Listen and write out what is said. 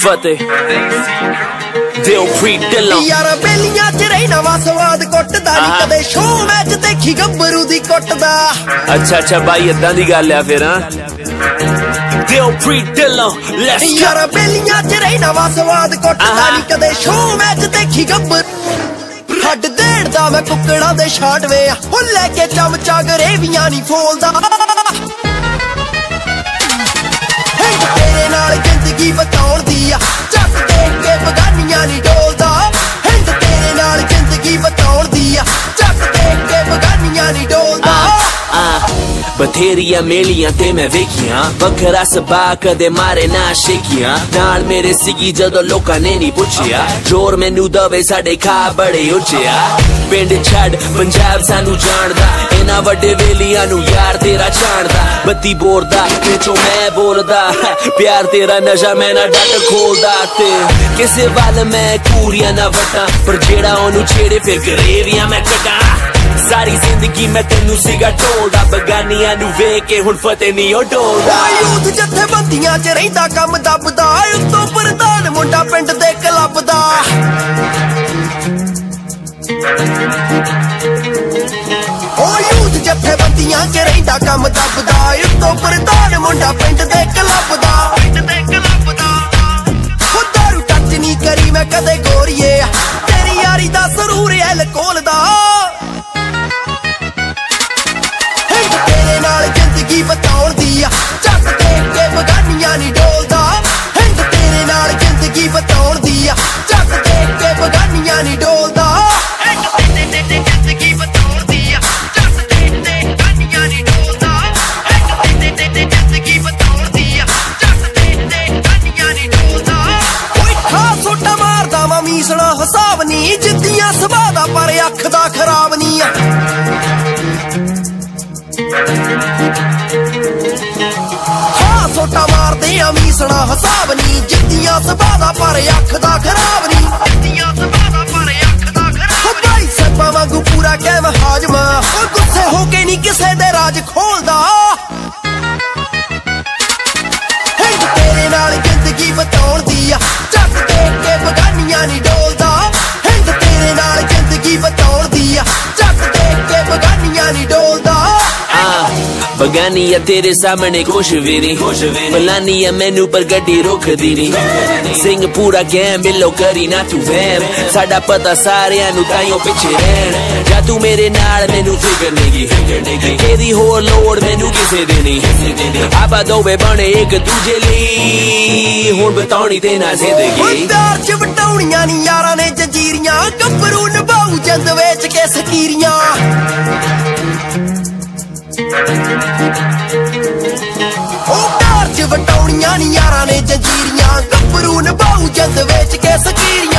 Fateh Dilpreet Dillon यार बेलियां च रहना वा स्वाद कुटदा नी कदे शो मैच देखी गब्बरू दी कुटदा अच्छा भाई इदां दी गल है फिर हां Dilpreet Dillon let's go यार बेलियां च रहना वा स्वाद कुटदा नी कदे शो मैच देखी गब्बरू हट देण दा मैं कुकड़ा दे छाट वे ओ लेके चमचा गरेवियां नी फोलदा तेरे नाल जिंदगी बताउण दी आ जट देख के बगानियां नी डोलदा हिंद तेरे नाल जिंदगी बताउण दी आ जट देख के बगानियां नी डोलदा बथेरिया मेलियां ते मैं वेखियां बखरा सबा कदे मारे ना शेकियां नाल मेरे सिगी जदों लोकां ने नी पुछया जोर मैनू दवे साडे खा बड़े उच्चिया पिंड छड़ पंजाब सानू जानदा इना वड्डे वेलियां नू यार तेरा छाणदा बत्ती बोरदा पिछों मैं बोलदा प्यार तेरा नशा मैं ना डट खोलदा ते किसे वाल मैं कूरियां ना वटा पर जेड़ा ओनू छेड़े फिर गरेवियां मैं कटा सारी जिंदगी मैं तेनू सीगा टोलदा बगानियां नू वेख के हुण फतेह नी ओ डोलदा यूथ जथे बंदियां च रहिंदा कम दबदा उत्तों प्रधान मुंडा पिंड दे क्लब दा ओ यूथ जथे बंदियां च रहिंदा कम दबदा उत्तों प्रधान मुंडा पिंड दे क्लब दा ओ दारू टच नी करी मैं कदे गोरीए तेरी यारी दा सरूर एल कोलदा जिंदगी बताउण दी आ जट देख के बगानियां नी डोलदा हिंद तेरे नाल जिंदगी बताउण दी आ जट देख के बगानियां नी डोलदा जिंदगी बताउण दी आ जट देख के बगानियां नी डोलदा जिंदगी बताउण दी आ जट देख के बगानियां नी डोलदा ओए खा सोटा मारदा वा मीसणा हिसाब नी जिद्दियां सुभाਅ दा पर अख दा खराब नी आ हाँ सोटा मारदे आ मीसणा हिसाब नी जिद्दियां सुभाਅ दा पर अख दा खराब नी भाई सब्बा वांगू पूरा कैम हाजमा गुस्से हो के नी किसे दे राज खोलदा हिंद तेरे नाल जिंदगी बताउण दी आ जट देख के बगानियां नी डोलदा हिंद तेरे नाल जिंदगी बताउण दी आ जट देख के बगानियां नी डोलदा बगानिया तेरे सामने खुश वीरी फलानिया मैनू पर गड्डी रोकदी नी सिंह पूरा गैम मिलो करी ना तू वैम साडा पता सारियां नू ताइयों पिछे रहन जा तू मेरे नाल मैनू फिकर नेगी केदी होर लोड़ मैनू किसे देनी आपा दोवे बने एक दूजे लई हुण बताउणी ते ना जिंदगी प्यार च वटाउणियां नी यारां ने जंजीरियां गब्बरू निभाऊ जंद वेच के सकीरियां ओ प्यार च वटाउणियां नी यारां ने जंजीरियां गब्बरू निभाऊ जंद वेच के सकीरियां